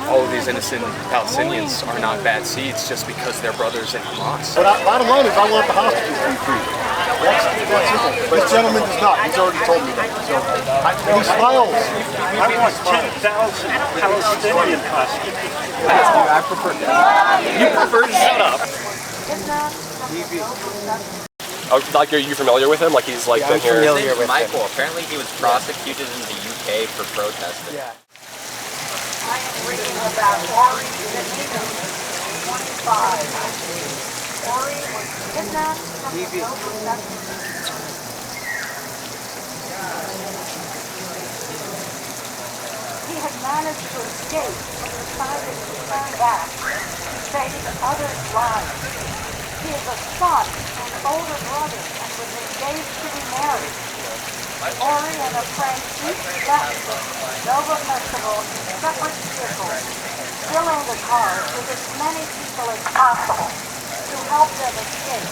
All of these innocent Palestinians are not bad seeds just because they're brothers in Hamas. But bottom line is, I want the hostages to be free. That's simple. This gentleman does not. He's already told me that. So, he smiles. I want 10,000 Palestinian hostages. I prefer that. You prefer to shut up. Like, are you familiar with him? Like, he's like been here. His name's Michael. Apparently, he was prosecuted in the UK for protesting. Yeah. I am reading about Ori the Needham, 25. Ori was kidnapped from the Boulder Methodist. He had managed to escape and decided to turn back, saving others' lives. He is a son and older brother and was engaged to be married. Ori and a friend each left the Nova Festival in separate vehicles, filling the cars with as many people as possible to help them escape.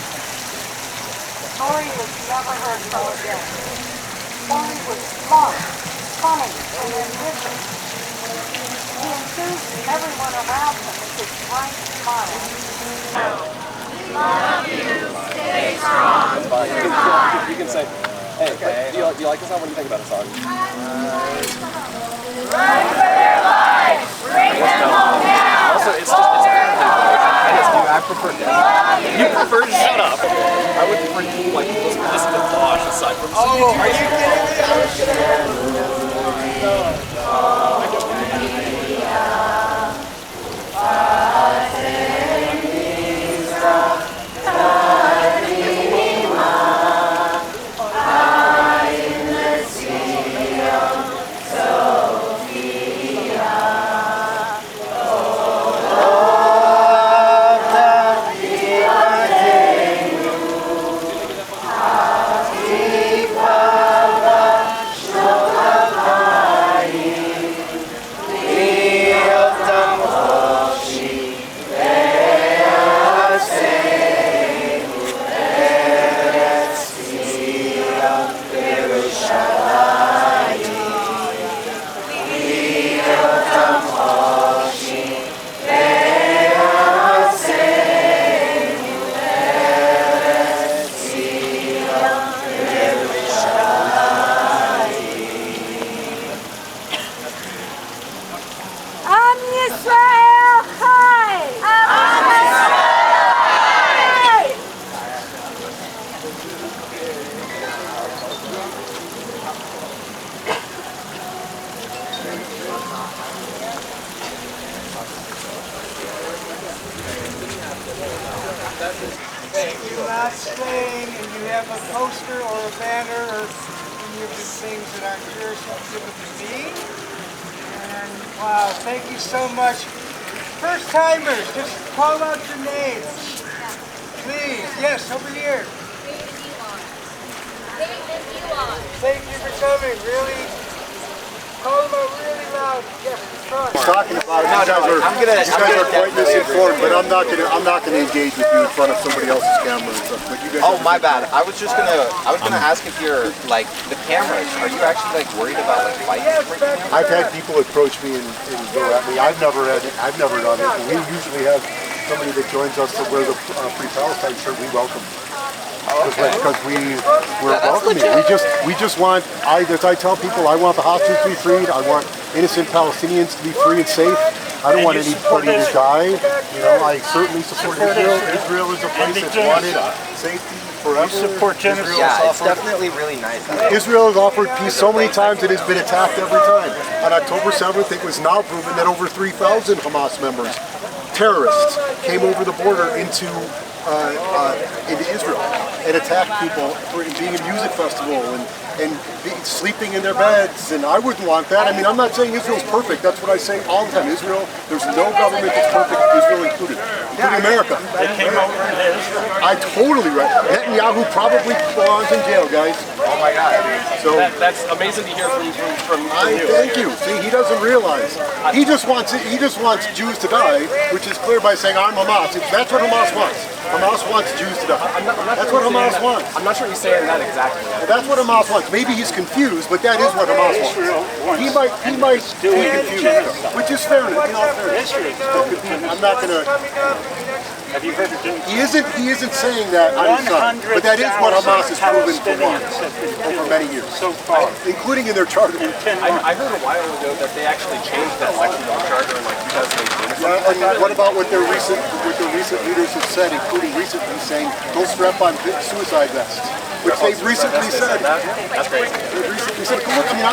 Ori was never heard from again. Ori was smart, funny, and ambitious. He enthused everyone around him with his bright smile. Love you, stay strong, You can say, hey, do you like this song? What do you think about the song? Run for your life! Bring them home now! Also, it's I prefer that. You prefer to shut up. I would prefer you like listen to Bosch aside from. Oh, are you If you're not staying and you have a poster or a banner or any of the things that I'm sure should give it to me. And wow, thank you so much. First timers, just call out your names. Please, yes, over here. Thank you for coming, really. Call them out really loud. Yes, front. Talking about you guys are quite misinformed, but I'm not gonna engage with you in front of somebody else's camera and stuff. But you guys my bad. I was gonna ask if you're like the cameras. Are you actually like worried about like fights breaking out? I've had people approach me and go at me. I've never done it. We usually have somebody that joins us to wear the Free Palestine shirt. We welcome. Because we're welcoming. We just want. As I tell people, I want the hostages to be freed. I want innocent Palestinians to be free and safe. I don't want anybody to die. You know, I certainly support Israel. Israel is a place that's wanted safety forever. You support genocide. Yeah, it's definitely really nice. Israel has offered peace so many times it has been attacked every time. On October 7th, it was now proven that over 3,000 Hamas members, terrorists, came over the border into Israel and attacked people for being a music festival and sleeping in their beds, and I wouldn't want that. I mean, I'm not saying Israel's perfect. That's what I say all the time. Israel, there's no government that's perfect, Israel included, including America. They came over to Israel. I totally right. Netanyahu probably belongs in jail, guys. Oh my God. So That's amazing to hear from you. thank you. See, he doesn't realize. He just wants Jews to die, which is clear by saying I'm Hamas. That's what Hamas wants. Hamas wants Jews to die. That's what Hamas wants. I'm not sure he's saying that exactly. That's what Hamas wants. Maybe he's confused, but that is what Hamas wants. He might be confused, which is fair enough. I'm not going to. Have you heard of it? He isn't saying that on his side, but that is what Hamas has proven to want over many years, So far. including in their charter. I heard a while ago that they actually changed that section of the charter in like 2018. And what about what their recent leaders have said, including recently saying don't strap on suicide vests, which they've recently said. That's crazy. They recently said, look, I mean,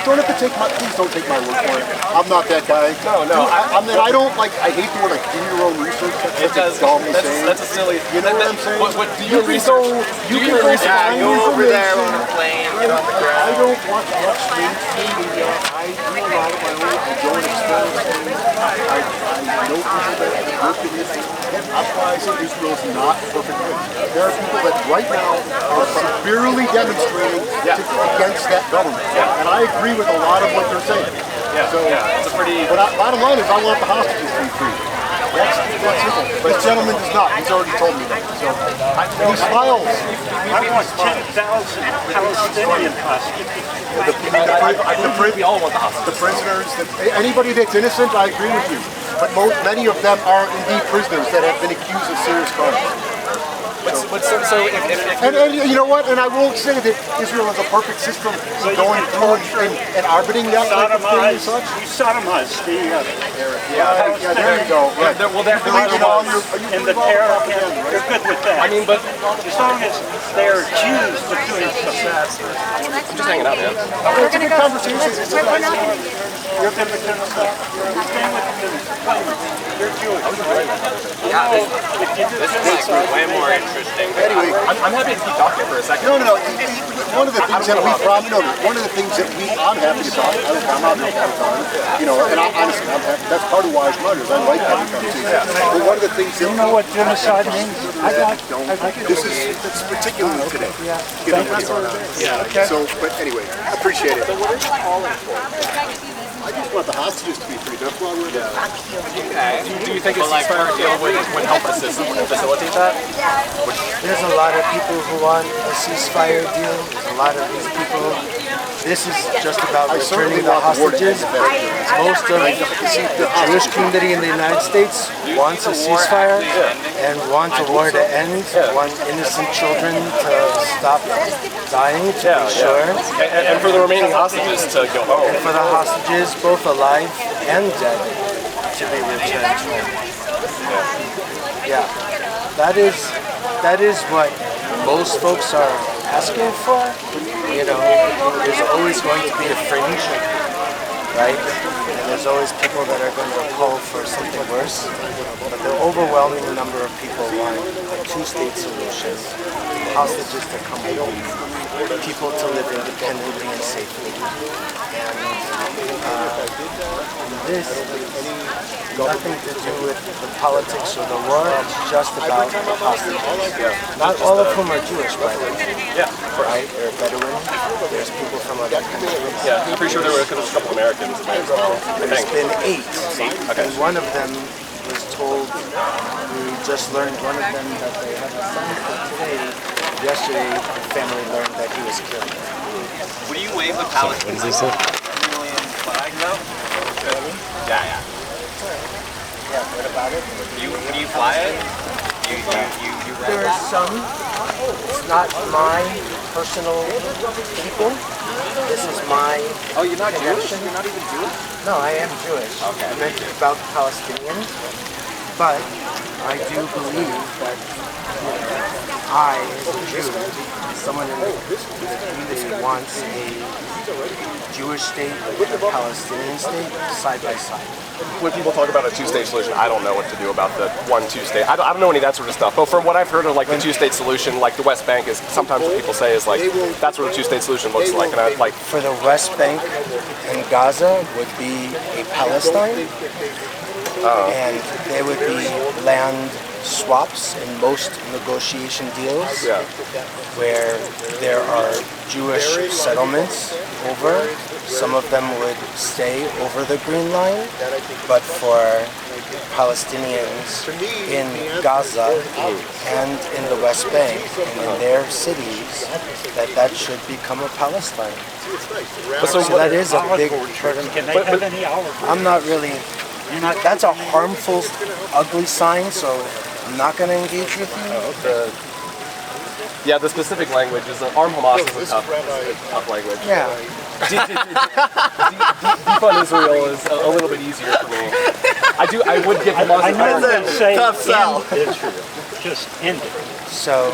don't have to take please don't take my word for it. I'm not that guy. No. I don't like. I hate the word like do your own research. It does. That's a silly. You know what I'm saying? What do your research? You can go find Go over there on information. a plane, get on the ground. I don't watch much mainstream media. I do a lot of my own. I don't experience things. I know people that have worked in this. That's why I say Israel is not a perfect place. There are people that right now are severely demonstrating against that government. And I agree with a lot of what they're saying. It's a pretty. But bottom line is I want the hostages to be free. That's simple. This gentleman does not. He's already told me that. So, and he smiles. I want 10,000 Palestinian hostages. We all want the prisoners. Anybody that's innocent, I agree with you. But many of them are indeed prisoners that have been accused of serious crimes. And you know what? And I won't say that Israel has a perfect system going through and arbitrating that type of thing and such. You sodomized the There you go. Right. and the terror. You're good with that. I mean, but As long as they're accused of doing something. I'm just hanging out, man. It's a good conversation. It's a nice one. You're good with them stuff. Stay with them. You're Jewish. Yeah, this is like way more interesting. Anyway, I'm happy to keep talking for a second. no. One of the things that we probably know, one of the things that I'm happy to talk. I'm not making a time. You know, and honestly, I'm happy. That's part of why it's runners. I like having conversations. But one of the things that You know what genocide means? it's particularly today. Given what's going on. Yeah. So, but anyway, I appreciate it. So what are you calling for? I just want the hostages to be free. That's why we're there. Do you think a ceasefire deal would help facilitate that? There's a lot of people who want a ceasefire deal. There's a lot of these people. This is just about returning the hostages. Most of the Jewish community in the United States wants a ceasefire and wants a war to end, want innocent children to stop dying, to be sure. And for the remaining hostages to go home. And for the hostages, both alive and dead, to be returned home. Yeah, that is what most folks are asking for. You know, there's always going to be a fringe, right? And there's always people that are going to call for something worse. But the overwhelming number of people want a two-state solution, hostages to come home, people to live independently and safely. And this nothing to do with the politics or the war. It's just about the hostages. Not all of whom are Jewish, by the way. Yeah. Right? They're Bedouin. There's people from other countries. Yeah, I'm pretty sure there were a couple Americans in there as well. There's been 8. Okay. And one of them was told, we just learned one of them that they have a son today. Yesterday, the family learned that he was killed. Would you wave the Palestinian flag though? Yeah. Yeah, what about it? Would you fly it? You There are some. It's not my personal people. This is my Oh, you're not Jewish? connection. You're not even Jewish? No, I am Jewish. Okay. I meant about Palestinians. But I do believe that I, as a Jew, someone in the community wants a Jewish state and a Palestinian state side by side. When people talk about a two-state solution, I don't know what to do about the 1-2 state. I don't know any of that sort of stuff. But from what I've heard of, like the two-state solution, like the West Bank is sometimes what people say is like that's what a two-state solution looks like. And I like For the West Bank and Gaza would be a Palestine, and there would be land swaps in most negotiation deals Yeah. where there are Jewish settlements over. Some of them would stay over the Green Line, but for Palestinians in Gaza and in the West Bank and in their cities, that should become a Palestine. So that is a big part of Can they have any hours? I'm not really. That's a harmful, ugly sign. So I'm not going to engage with you. The specific language is arm Hamas is a tough language. Yeah. Defund Israel is a little bit easier for me. I would give Hamas I know a them say tough sell. end Israel. Just end it. So,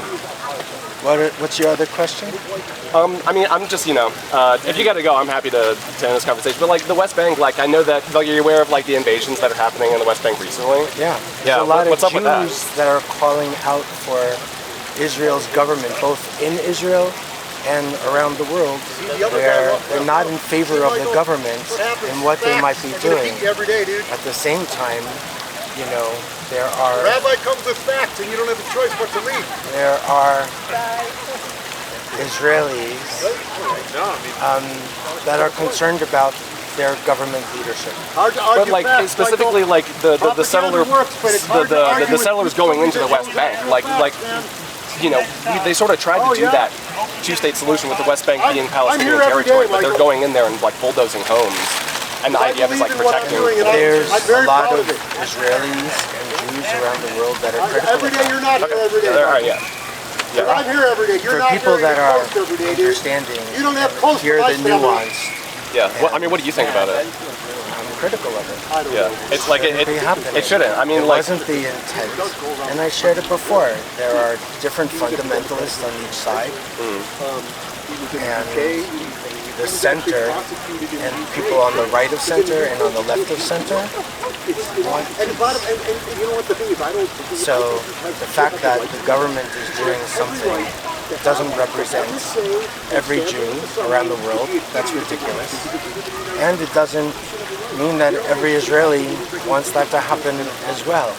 what's your other question? I mean, I'm just, if you got to go, I'm happy to end this conversation. But like the West Bank, like I know that you're aware of like the invasions that are happening in the West Bank recently. Yeah. Yeah, There's a lot what's of up with that? Jews that are calling out for Israel's government, both in Israel and around the world, where they're not in favor of the government and what they might be doing. Every day, dude. At the same time, there are Rabbi comes with facts, and you don't have a choice but to leave. there are Israelis that are concerned about their government leadership. But like specifically, like the settlers going into the West Bank, they sort of tried to do that two-state solution with the West Bank being Palestinian territory, but they're going in there and like bulldozing homes, and the IDF is like protecting. There's a lot of Israelis and Jews around the world that are critical. Every day you're not here every day. All right, yeah. I'm here every day. You're For not people here that are every day, dude. understanding, You don't have close hear to the nuance. Yeah. Well, I mean, what do you think about it? I'm critical of it. Yeah. It's like it shouldn't. I mean, It like. wasn't the intent, and I shared it before. There are different fundamentalists on each side, and the center, and people on the right of center and on the left of center. So the fact that the government is doing something that doesn't represent every Jew around the world, that's ridiculous. And it doesn't mean that every Israeli wants that to happen as well.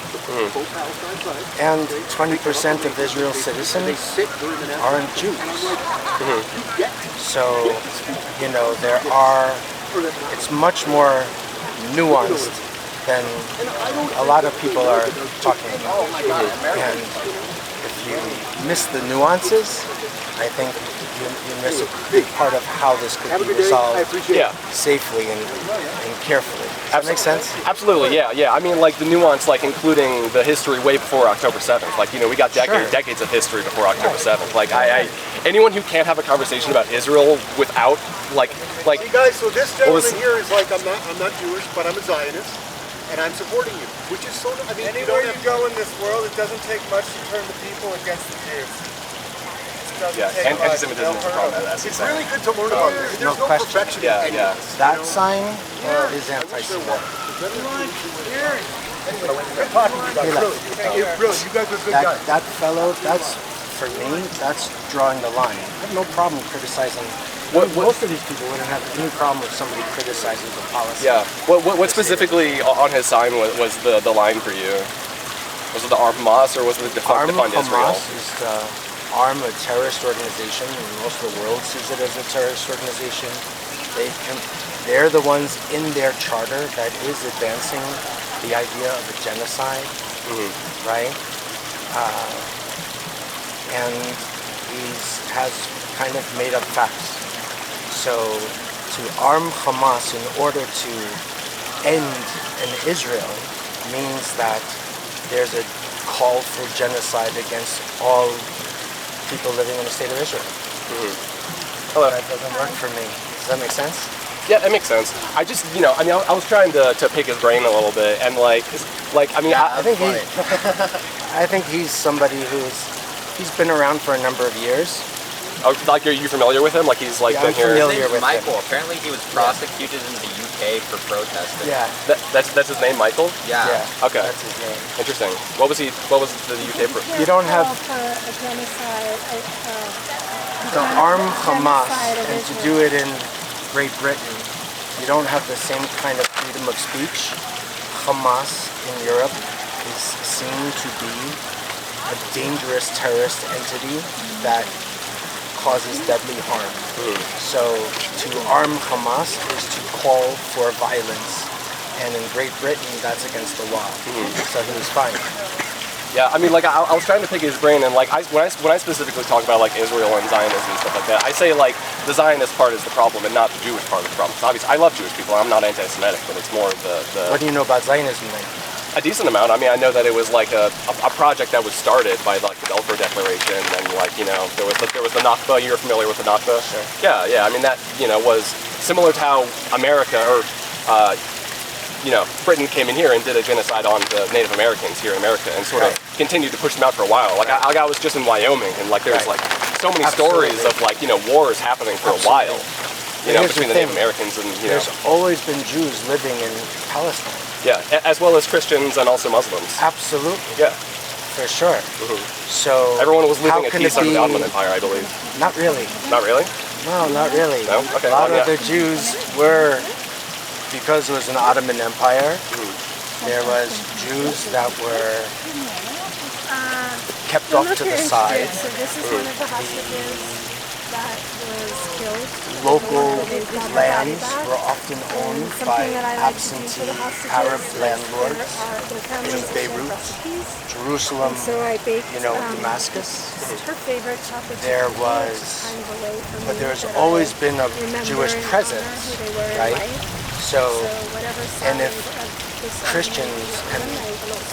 And 20% of Israel's citizens aren't Jews. So, it's much more nuanced than a lot of people are talking about. And if you miss the nuances, I think you miss a big part of how this could be resolved safely and carefully. Does that make sense? Absolutely, yeah. I mean, like the nuance, like including the history way before October 7th. Like, we got decades of history before October 7th. Like, anyone who can't have a conversation about Israel without, like. See, guys, so this gentleman here is like, I'm not Jewish, but I'm a Zionist, and I'm supporting you, which is so. I mean, Anywhere you go in this world, it doesn't take much to turn the people against the Jews. Yeah, and anti-Semitism is a problem. It's really good to learn about this. There's no perfection in any of this. That sign is anti-Semitic. You guys are good guys. That fellow, for me, that's drawing the line. I have no problem criticizing. Most of these people wouldn't have any problem with somebody criticizing the policy. Yeah. What specifically on his sign was the line for you? Was it the Arm Hamas or was it the Defund Israel? Hamas is the arm a terrorist organization, and most of the world sees it as a terrorist organization. They're the ones in their charter that is advancing the idea of a genocide, right? And he has kind of made up facts. So to arm Hamas in order to end in Israel means that there's a call for genocide against all people living in the state of Israel. Hello. That doesn't work for me. Does that make sense? Yeah, that makes sense. I just, I was trying to pick his brain a little bit, and I think he's somebody he's been around for a number of years. Oh, like, are you familiar with him? Like, he's like been here. His name's Michael. Apparently, he was prosecuted in the UK for protesting. Yeah. That's his name, Michael. Yeah. Okay. That's his name. Interesting. What was the UK for? You don't have a genocide. to arm Hamas and to do it in Great Britain. You don't have the same kind of freedom of speech. Hamas in Europe is seen to be a dangerous terrorist entity that causes deadly harm. So to arm Hamas is to call for violence, and in Great Britain that's against the law. So he was fine. Yeah, I mean, like, I was trying to pick his brain, and like, when I specifically talk about like Israel and Zionism and stuff like that, I say like the Zionist part is the problem and not the Jewish part of the problem. So obviously, I love Jewish people. I'm not anti-Semitic, but it's more the. What do you know about Zionism then? A decent amount. I mean, I know that it was like a project that was started by like the Balfour Declaration, and like, you know, there was the Nakba. You're familiar with the Nakba? Sure. Yeah. I mean, that, you know, was similar to how America or you know, Britain came in here and did a genocide on the Native Americans here in America, and sort of continued to push them out for a while. Like I was just in Wyoming, and like there's like so many stories of like, you know, wars happening for a while. You know, between the Native Americans and, you know. There's always been Jews living in Palestine. Yeah, as well as Christians and also Muslims. Absolutely. Yeah. For sure. So everyone was living at peace under the Ottoman Empire, I believe. Not really. Not really? No, not really. No? Okay. A lot of the Jews were, because it was an Ottoman Empire, there was Jews that were kept off to the side. So this is one of the hostages that was killed. Local lands were often owned by absentee Arab landlords in Beirut, Jerusalem, you know, Damascus. Her favorite chocolate. There was, but there's always been a Jewish presence, right? So, and if Christians and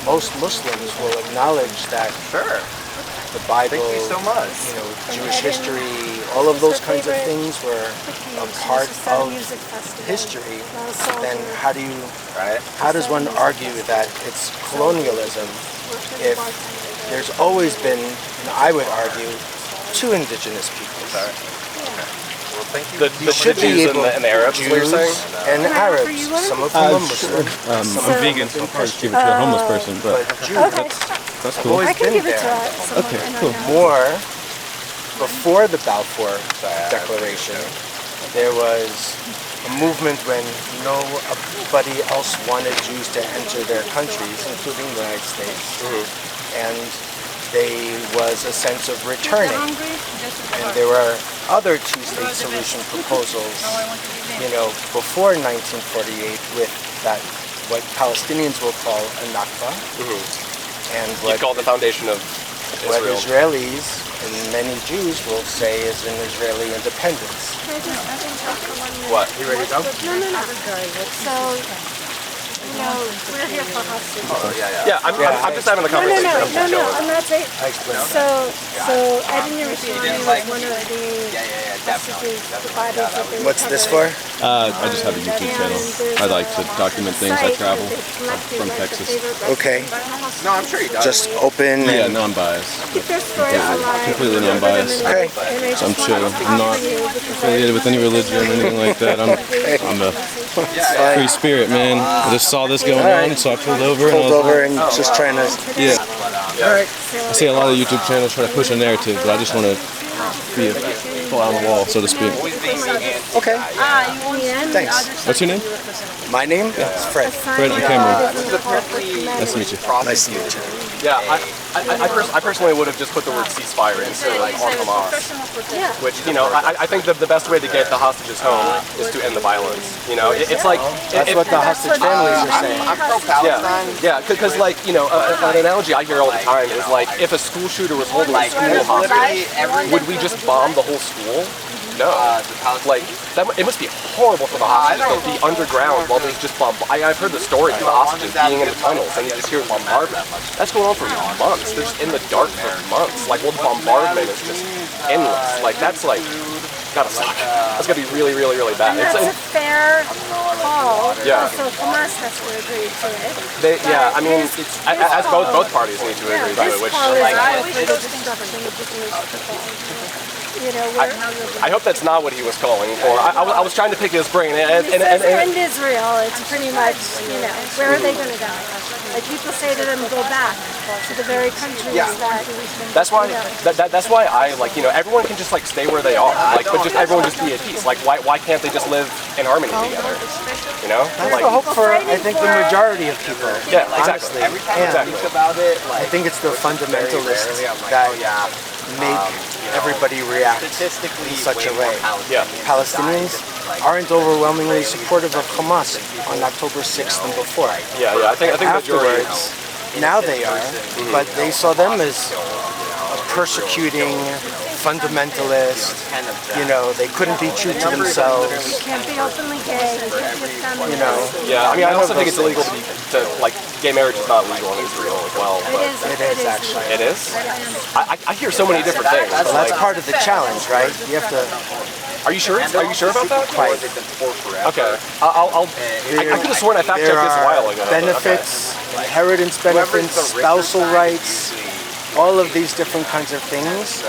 most Muslims will acknowledge that the Bible, you know, Jewish history, all of those kinds of things were a part of history, then how does one argue that it's colonialism if there's always been, and I would argue, two indigenous peoples? Well, thank you. You should be able, and the Arabs, Jews and Arabs, some of them are Muslim. I'm vegan, so I'll probably give it to a homeless person, but that's cool. I can give it to someone. Okay, cool. More, before the Balfour Declaration, there was a movement when nobody else wanted Jews to enter their countries, including the United States, and there was a sense of returning. And there were other two-state solution proposals, you know, before 1948 with that, what Palestinians will call a Nakba, and what call the foundation of what Israel. Israelis and many Jews will say is an Israeli independence. What? You ready to go? No. So, you know, we're here for hostages. Yeah, I'm just having the conversation. No, I'm not saying. I explain. So Edwin Yerushalmi was one of the hostages, the Bibles that they What's this for? I just have a YouTube channel. I like to document things. I travel. I'm from Texas. Okay. No, I'm sure he does. Just open Yeah, and non-biased. Keep their stories alive. Completely non-biased. Okay. So I'm chill. I'm not affiliated with any religion or anything like that. I'm a free spirit, man. I just saw this going on, so I pulled over. And just trying to. Yeah. All right. I see a lot of YouTube channels try to push a narrative, but I just want to be a fly on the wall, so to speak. Okay. Thanks. What's your name? My name is Fred. Fred and Kamryn. Nice to meet you. Nice to meet you. Yeah, I personally would have just put the word ceasefire instead of like on Hamas. Which, you know, I think the best way to get the hostages home is to end the violence. You know, it's like That's what the hostage families are saying. I'm pro-Palestine. Yeah, because like, you know, an analogy I hear all the time is like, if a school shooter was holding a school hostage, would we just bomb the whole school? No. Like, it must be horrible for the hostages to be underground while there's just I've heard the story of the hostages being in the tunnels and you just hear bombardment. That's going on for months. They're just in the dark for months. Like, well, the bombardment is just endless. Like, that's like, gotta suck. That's gonna be really, really, really bad. That's a fair call. Yeah. So Hamas has to agree to it. I mean, as both parties need to agree to it, which, like, I hope that's not what he was calling for. I was trying to pick his brain. And end Israel, it's pretty much, you know, where are they going to go? Like, people say to them, go back to the very countries that... That's why I, like, you know, everyone can just, like, stay where they are. Like, but just everyone just be at peace. Like, why can't they just live in harmony together. You know? That's the hope for, I think, the majority of people. Yeah, honestly. exactly. Every time I And think about it, like, I think it's the fundamentalists that make everybody react statistically in such a way way. more Yeah. Palestinians aren't overwhelmingly supportive of Hamas on October 6th than before. Yeah, I think the majority. Afterwards, now they are, but they saw them as a persecuting fundamentalist. You know, they couldn't be true to themselves. You can't be openly gay. You can't be family. You know, Yeah, I mean, I also think it's illegal to like, gay marriage is not legal in Israel as well. But it is actually. it is? I hear so many different things. Well, that's part of the challenge, right? You have to. Are you sure? Are you sure about that? Quite. Okay. I could have sworn I fact checked There this a while are ago. benefits, inheritance benefits, spousal rights, all of these different kinds of things.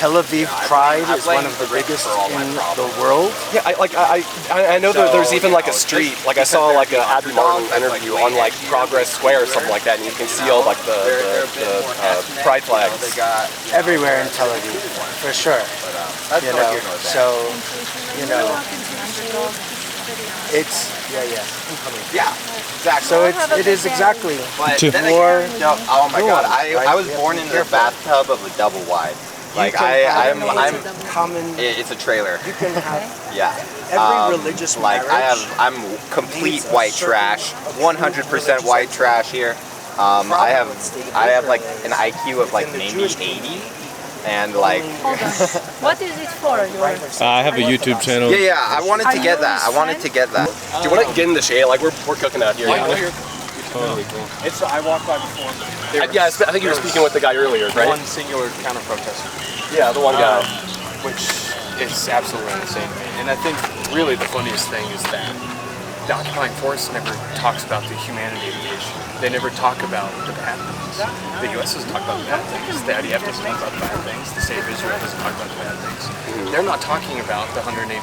Tel Aviv Pride is one of the biggest in the world. Yeah, I know that there's even like a street, like I saw like a Abby Martin interview on like Progress Square or something like that, and you can see all like the pride flags. Everywhere in Tel Aviv, for sure. You know, so, you know, it's, Yeah, exactly. so it is exactly But Two. then more again, no, oh my god, nuance, I was born in the bathtub of a double wide. Like I'm common, it's a trailer. you can have Yeah. every religious Like marriage. I'm complete white trash, 100% white trash here. I have like an IQ of like maybe 80, and like What is it for? I have a YouTube channel. yeah, I wanted to get that. I wanted to get that. Do you want to get in the shade? Like we're cooking out here. It's, I walked by before. Yeah, I think you were speaking with the guy earlier, right? One singular counter protester, Yeah, the one guy. which is absolutely insane. And I think really the funniest thing is that the occupying force never talks about the humanity of the issue. They never talk about the bad things. The U.S. doesn't talk about the bad things. The IDF doesn't talk about the bad things. The state of Israel doesn't talk about the bad things. They're not talking about the 186,000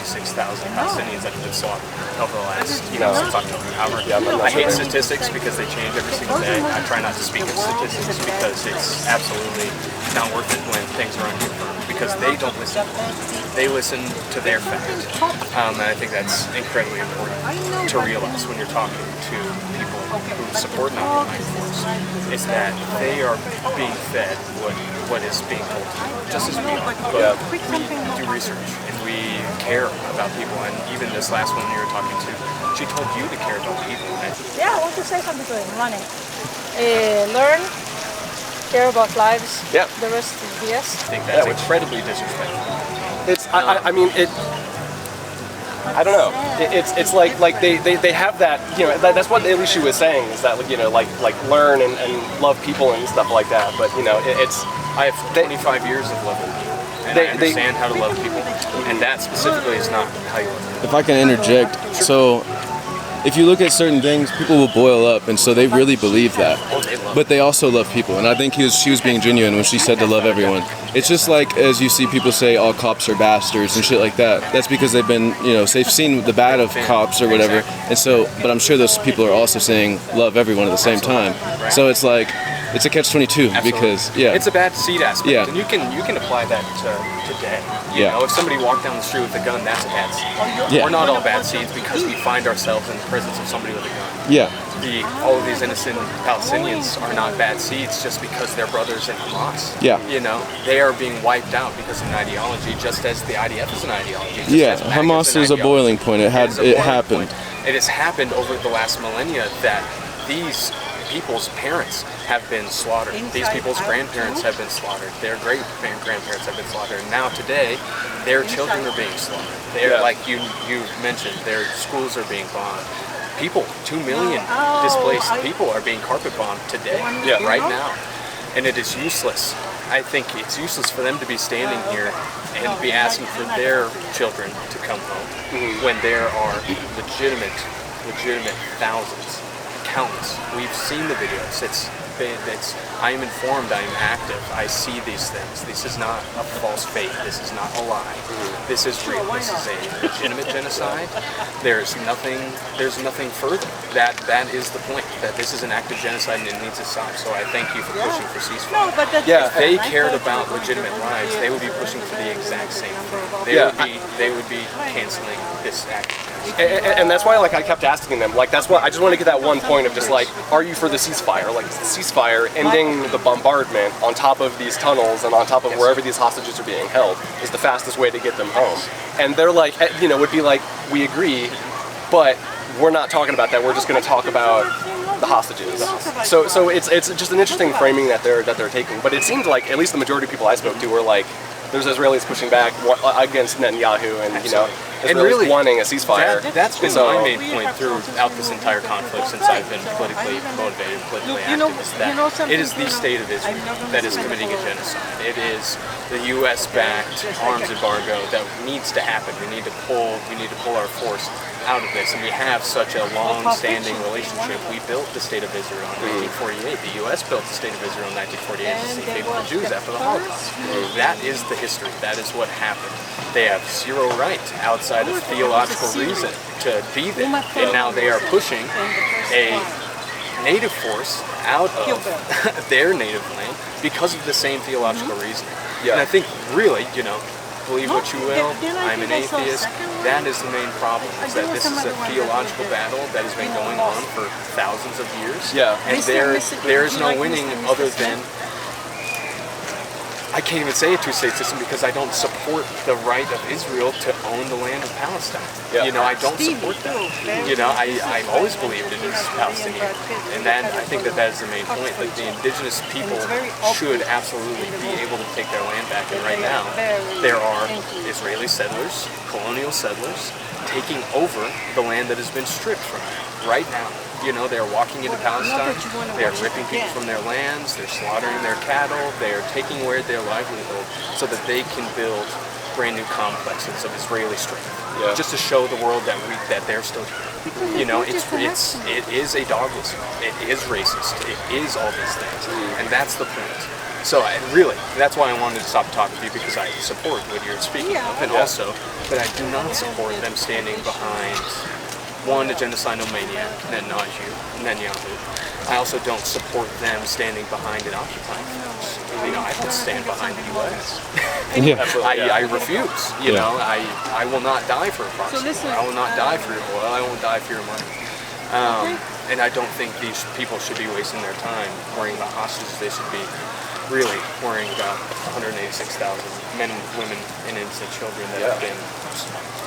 Palestinians that have been slaughtered over the last, since October. However, I hate statistics because they change every single day. I try not to speak of statistics because it's absolutely not worth it when things are unconfirmed because they don't listen. They listen to their fact. And I think that's incredibly important to realize when you're talking to people who support an occupying force, is that they are being fed what is being told to them, just as we are. But we do research and we care about people. And even this last one you were talking to, she told you to care about people. Yeah, I want to say something to him. Running. Learn, care about lives. Yeah. The rest is BS. I think that's incredibly disrespectful. It's I mean it. I don't know. It's like they have that, that's what the issue was saying, is that like learn and love people and stuff like that. But it's I have 25 years of loving people, and I understand how to love people, and that specifically is not how you love people. If I can interject, so if you look at certain things, people will boil up, and so they really believe that. But they also love people, and I think she was being genuine when she said to love everyone. It's just like as you see people say all cops are bastards and shit like that. That's because they've been, they've seen the bad of cops or whatever, and so. But I'm sure those people are also saying love everyone at the same time. So it's like it's a catch-22 because it's a bad seed aspect, Yeah. and you can apply that to today. You Yeah. know, if somebody walked down the street with a gun, that's a bad seed. Yeah. We're not all bad seeds because we find ourselves in the presence of somebody with a gun. yeah, All of these innocent Palestinians are not bad seeds just because they're brothers in Hamas. Yeah. They are being wiped out because of an ideology, just as the IDF is an ideology. Just yeah. as MAGA Hamas an is a ideology. boiling point. It is a boiling happened. point. It has happened over the last millennia that these people's parents have been slaughtered. These people's grandparents have been slaughtered. Their great-grandparents have been slaughtered. And now today, their children are being slaughtered. They're like you mentioned, their schools are being bombed. People, 2 million displaced people are being carpet bombed today, right now. And it is useless. I think it's useless for them to be standing here and be asking for their children to come home when there are legitimate thousands, countless. We've seen the videos. It's I am informed, I am active, I see these things. This is not a false faith, this is not a lie. This is real, this is a legitimate genocide. There's nothing further. That is the point, that this is an active genocide and it needs to stop. So I thank you for pushing for ceasefire. If they cared about legitimate lives, they would be pushing for the exact same thing. They would be canceling this act. And that's why, like, I kept asking them, like, that's why I just want to get that one point of just like, are you for the ceasefire? Like, the ceasefire ending the bombardment on top of these tunnels and on top of wherever these hostages are being held is the fastest way to get them home. And they're like, you know, would be like, we agree, but we're not talking about that. We're just going to talk about the hostages. So it's just an interesting framing that they're taking. But it seemed like at least the majority of people I spoke to were like, there's Israelis pushing back against Netanyahu, and you know, Israelis really wanting a ceasefire. That's been my main point throughout this entire conflict since I've been politically motivated, politically active, is that it is the state of Israel that is committing a genocide. It is the U.S.-backed arms embargo that needs to happen. We need to pull our force out of this, and we have such a long-standing relationship. We built the state of Israel in 1948. The U.S. built the state of Israel in 1948 to save people, the Jews, after the Holocaust. That is the history. That is what happened. They have zero right outside of theological reason to be there, and now they are pushing a native force out of their native land because of the same theological reasoning. And I think really, you know, believe what you will, I'm an atheist, that is the main problem, is that this is a theological battle that has been going on for thousands of years, and there is no winning other than, I can't even say a two-state system because I don't support the right of Israel to own the land of Palestine. You know, I don't support that. You know, I've always believed it is Palestinian. And I think that is the main point, that the indigenous people should absolutely be able to take their land back. And right now, there are Israeli settlers, colonial settlers, taking over the land that has been stripped from them right now. You know, they're walking into Palestine, they're ripping people from their lands, they're slaughtering their cattle, they're taking away their livelihood so that they can build brand new complexes of Israeli strength, just to show the world that they're still here. You know, it is a doggism, it is racist, it is all these things, and that's the point. So really, that's why I wanted to stop talking to you, because I support what you're speaking of, and also that I do not support them standing behind one, a genocidal maniac, Netanyahu. I also don't support them standing behind an occupying force. You know, I don't stand behind the U.S. I refuse. You know, I will not die for a proxy war. I will not die for your oil. I won't die for your money. And I don't think these people should be wasting their time worrying about hostages. They should be really worrying about 186,000 men, women, and innocent children that have been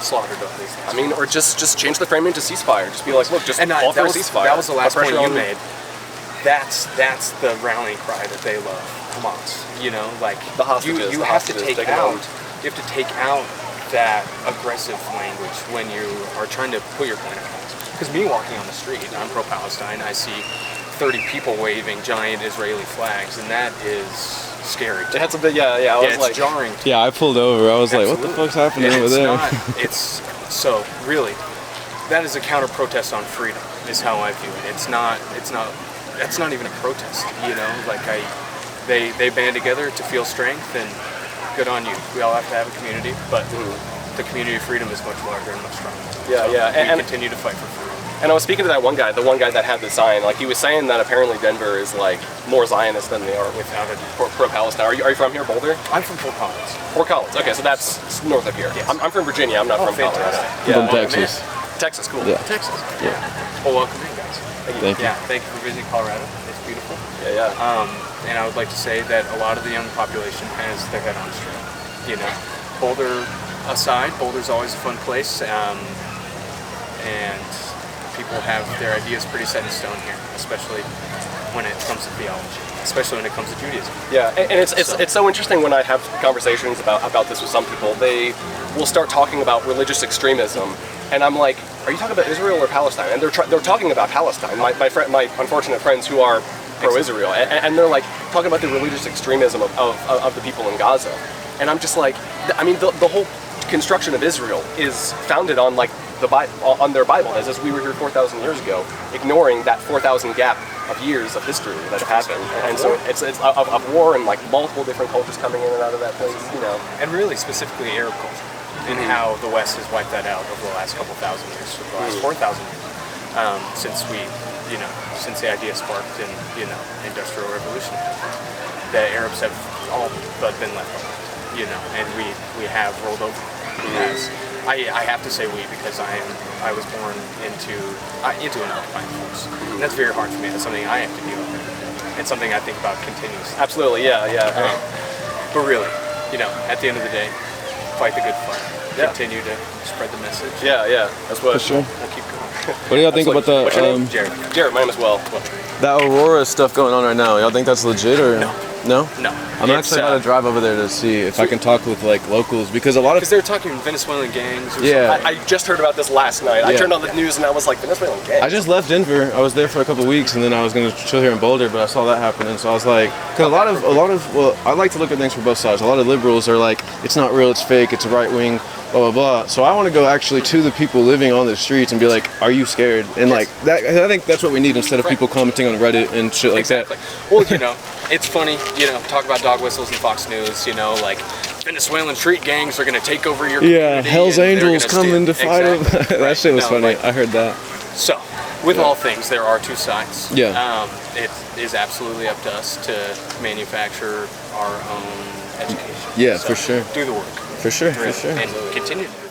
slaughtered over these things. I mean, or just change the framing to ceasefire. Just be like, look, just call for a ceasefire. That was the last point you made. That's the rallying cry that they love, Hamas. You know, like the hostages. You have to take out that aggressive language when you are trying to put your plan across. Because me walking on the street, I'm pro-Palestine. I see 30 people waving giant Israeli flags, and that is scary. It had some big, I was like, it's jarring. Yeah, I pulled over. I was like, what the fuck's happening over there? So really, that is a counter protest on freedom, is how I view it. That's not even a protest, you know? Like they band together to feel strength, and good on you. We all have to have a community, but the community of freedom is much larger and much stronger. And continue to fight for freedom. And I was speaking to that one guy, the one guy that had the sign. Like, he was saying that apparently Denver is like more Zionist than they are without it, pro-Palestine. Are you from here, Boulder? I'm from Fort Collins. Fort Collins. Okay, so that's north of here. Yes. I'm from Virginia. I'm not from Colorado. From Texas. Texas, cool. Yeah. Texas. Yeah. Well, welcome in, guys. Thank you. Yeah, thank you for visiting Colorado. It's beautiful. And I would like to say that a lot of the young population has their head on straight. You know, Boulder aside, Boulder's always a fun place, and people have their ideas pretty set in stone here, especially when it comes to theology, especially when it comes to Judaism. Yeah, and it's so interesting when I have conversations about this with some people. They will start talking about religious extremism, and I'm like, are you talking about Israel or Palestine? And they're talking about Palestine. My unfortunate friends who are pro-Israel, and they're like talking about the religious extremism of the people in Gaza, and I'm just like, I mean, the whole construction of Israel is founded on like the Bible, on their Bible. As we were here 4,000 years ago, ignoring that 4,000 gap of years of history that happened, and so it's of war and like multiple different cultures coming in and out of that place, you know. And really specifically Arab culture, and how the West has wiped that out over the last couple thousand years, the last 4,000 years, since since the idea sparked in industrial revolution. The Arabs have all but been left behind, and we have rolled over. I have to say we, because I was born into an occupying force, and that's very hard for me. That's something I have to deal with. It's something I think about continuously. Absolutely, yeah. But really, at the end of the day, fight the good fight. Yeah. Continue to spread the message. Yeah. That's what. For sure. We'll keep going. What do y'all think about the What's your name? Jared, mine as well. that Aurora stuff going on right now? Y'all think that's legit or No? No. I'm It's, actually about to drive over there to see if I can talk with like locals, because a lot of Because they're talking Venezuelan gangs. Or Yeah. something. I just heard about this last night. I turned on the news and I was like, Venezuelan gang. I just left Denver. I was there for a couple of weeks, and then I was gonna chill here in Boulder, but I saw that happening, so I was like, because well, I like to look at things from both sides. A lot of liberals are like, it's not real, it's fake, it's right wing, blah blah blah. So I want to go actually to the people living on the streets and be like, are you scared? And like that, I think that's what we need, instead of people commenting on Reddit and shit like Exactly. Well, it's funny, talk about dog whistles and Fox News, like Venezuelan street gangs are going to take over your that. Yeah, community. Hell's and they're Angels gonna coming to steal- fight Exactly. them. That Right. shit was No, funny. like- I heard that. So, with all things, there are two sides. Yeah. It is absolutely up to us to manufacture our own education. Yeah, So, for sure. Do the work. For sure. And continue to do